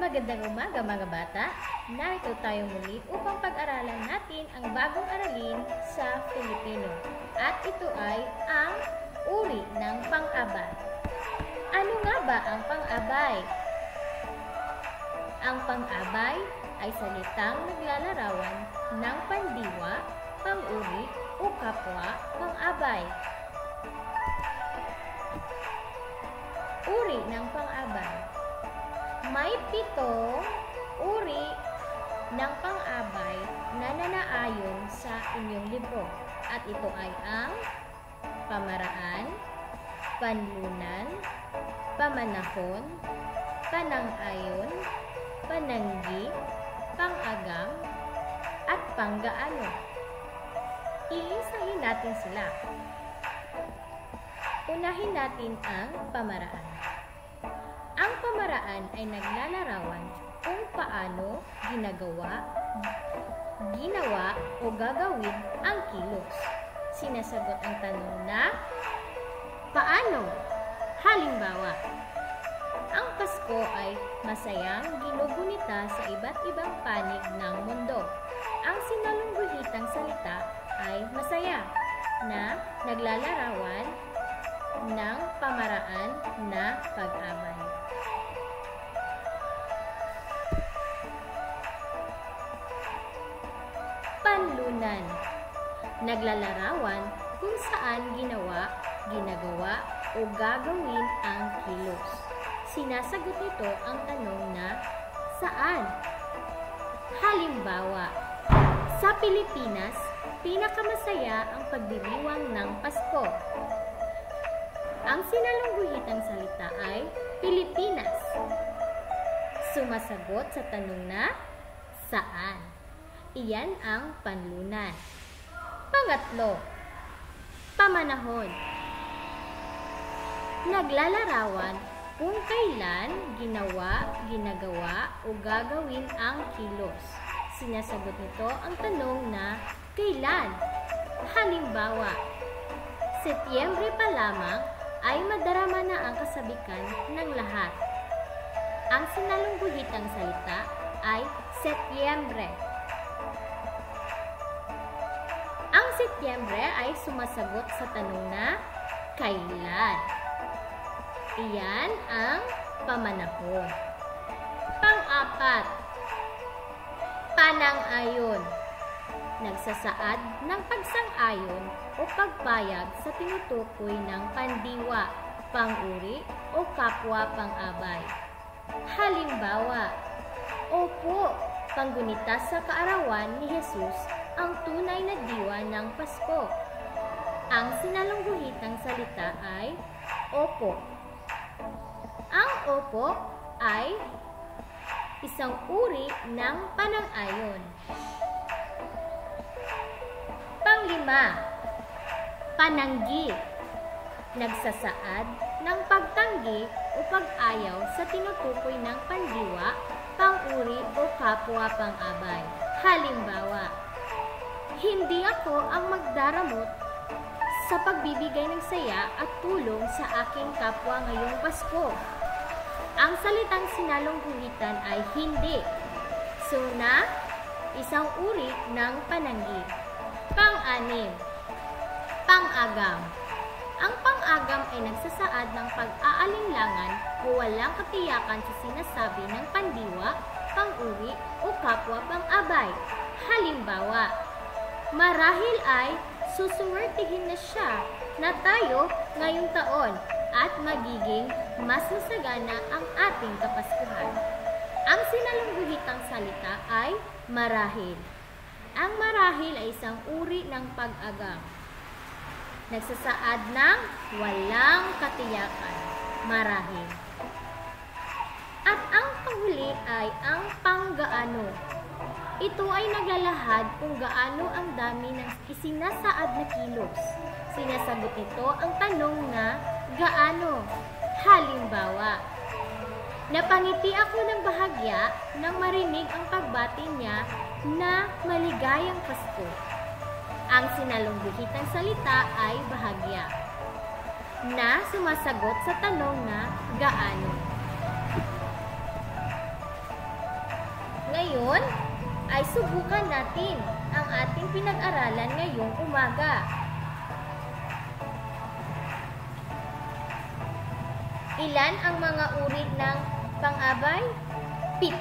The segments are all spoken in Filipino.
Magandang umaga mga bata! Narito tayo muli upang pag-aralan natin ang bagong aralin sa Filipino. At ito ay ang uri ng pang-abay. Ano nga ba ang pang-abay? Ang pang-abay ay salitang naglalarawan ng pandiwa, pang-uri o kapwa pang-abay. Uri ng pang-abay. May 7 uri ng pang-abay na nanaayon sa inyong libro. At ito ay ang pamaraan, panlunan, pamanahon, panang-ayon, pananggi, pang-agam, at panggaano. Iisahin natin sila. Unahin natin ang pamaraan. Ang pamaraan ay naglalarawan kung paano ginawa o gagawin ang kilos. Sinasagot ang tanong na, paano? Halimbawa, ang Pasko ay masayang ginugunita sa iba't ibang panig ng mundo. Ang sinalungguhitang salita ay masaya na naglalarawan ng pamaraan na pag-abay. Panlunan. Naglalarawan kung saan ginagawa o gagawin ang kilos. Sinasagot nito ang tanong na saan? Halimbawa, sa Pilipinas, pinakamasaya ang pagdiriwang ng Pasko. Ang sinalungguhitang salita ay Pilipinas. Sumasagot sa tanong na saan? Iyan ang panlunan. Pangatlo, pamanahon. Naglalarawan kung kailan ginagawa o gagawin ang kilos. Sinasagot nito ang tanong na kailan? Halimbawa, Setyembre pa lamang ay madarama na ang kasabikan ng lahat. Ang sinalungguhitang salita ay Setyembre. Ang Setyembre ay sumasagot sa tanong na kailan. Iyan ang pamanahon. Pang-apat, panang-ayon. Nagsasaad ng pagsang-ayon o pagpayag sa tinutukoy ng pandiwa, pang-uri o kapwa pang-abay. Halimbawa, opo, panggunita sa kaarawan ni Jesus ang tunay na diwa ng Pasko. Ang sinalungguhitang salita ay opo. Ang opo ay isang uri ng panang-ayon. Panglima, pananggi. Nagsasaad ng pagtanggi o pag-ayaw sa tinutukoy ng pandiwa, pang-uri o kapwa pang-abay. Halimbawa, hindi ako ang magdaramot sa pagbibigay ng saya at tulong sa aking kapwa ngayong Pasko. Ang salitang sinalungguhitan ay hindi. Suna, isang uri ng pananggi. Pang-anim, pang-agam. Ang pang-agam ay nagsasaad ng pag-aalinlangan o walang katiyakan sa sinasabi ng pandiwa, pang-uri o kapwa pang-abay. Halimbawa, marahil ay susuwertihin na siya na tayo ngayong taon at magiging mas masagana ang ating Kapaskuhan. Ang sinalungguhitang salita ay marahil. Ang marahil ay isang uri ng pag-agam. Nagsasaad ng walang katiyakan, marahil. At ang panghuli ay ang panggaano. Ito ay naglalahad kung gaano ang dami ng isinasaad na kilos. Sinasagot nito ang tanong na gaano. Halimbawa, napangiti ako ng bahagya nang marinig ang pagbati niya na maligayang Pasko. Ang sinalungguhitang salita ay bahagya. na sumasagot sa tanong na gaano. ay subukan natin ang ating pinag-aralan ngayong umaga. Ilan ang mga uri ng pang-abay? 7.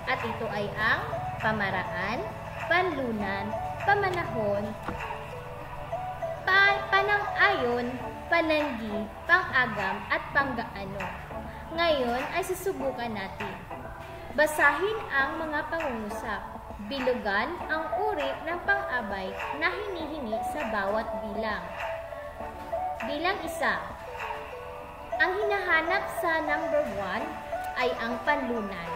At ito ay ang pamaraan, panlunan, pamanahon, panang-ayon, pananggi, pang-agam, at panggaano. Ngayon ay susubukan natin. Basahin ang mga pangungusap. Bilugan ang uri ng pang-abay na hinihingi sa bawat bilang. Bilang 1. Ang hinahanap sa number 1 ay ang panlunan.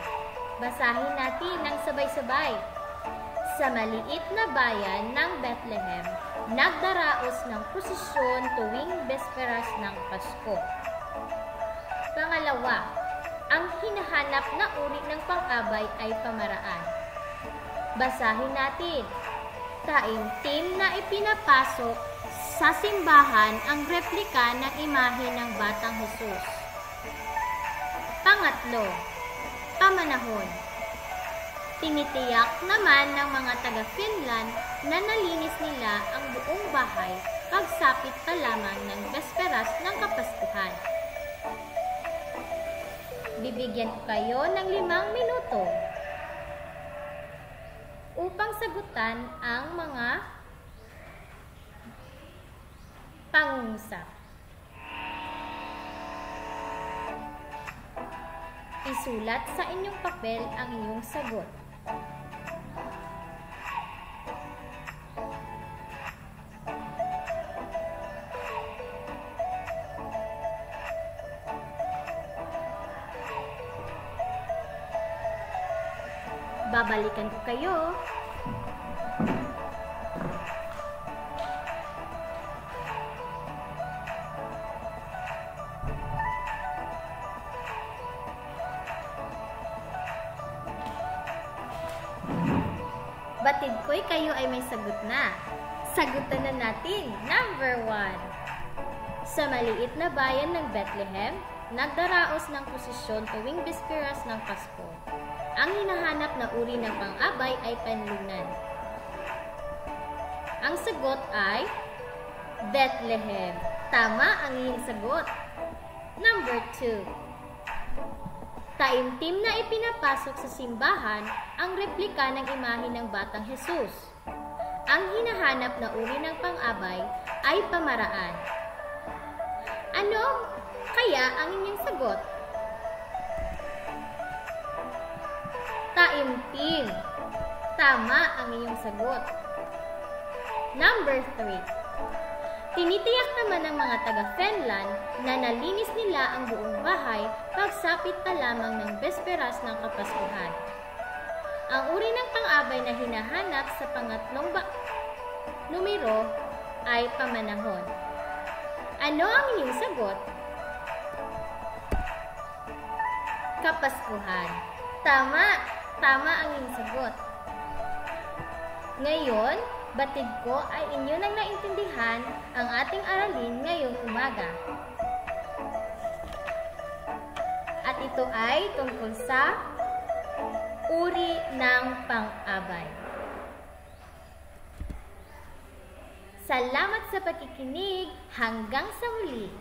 Basahin natin ng sabay-sabay. Sa maliit na bayan ng Bethlehem, nagdaraos ng prosesyon tuwing besperas ng Pasko. Pangalawa, ang hinahanap na uri ng pang-abay ay pamaraan. Basahin natin. Taimtim na ipinapasok sa simbahan ang replika ng imahe ng Batang Hesus. Pangatlo, pamanahon. Tinitiyak naman ng mga taga-Finland na nalinis nila ang buong bahay pagsapit pa lamang ng besperas ng Kapaskuhan. Bibigyan ko kayo ng 5 minuto upang sagutan ang mga pangungusap. Isulat sa inyong papel ang inyong sagot. Babalikan ko kayo. Batid ko'y kayo ay may sagot na. Sagutan na natin. Number 1. Sa maliit na bayan ng Bethlehem, nagdaraos ng prosesyon tuwing bisperas ng Pasko. Ang hinahanap na uri ng pang-abay ay panlunan. Ang sagot ay Bethlehem. Tama ang iyong sagot. Number 2. Taimtim na ipinapasok sa simbahan ang replika ng imahe ng Batang Hesus. Ang hinahanap na uri ng pang-abay ay pamaraan. Ano kaya ang inyong sagot? Taimtim. Tama ang iyong sagot. Number 3. Tinitiyak naman ng mga taga-Finland na nalinis nila ang buong bahay pagsapit pa lamang ng besperas ng Kapaskuhan. Ang uri ng pang-abay na hinahanap sa pangatlong numero ay pamanahon. Ano ang inyong sagot? Kapaskuhan. Tama ang inyong sagot. Ngayon, batid ko ay inyo nang naintindihan ang ating aralin ngayong umaga. At ito ay tungkol sa uri ng pang-abay. Salamat sa pakikinig. Hanggang sa muli.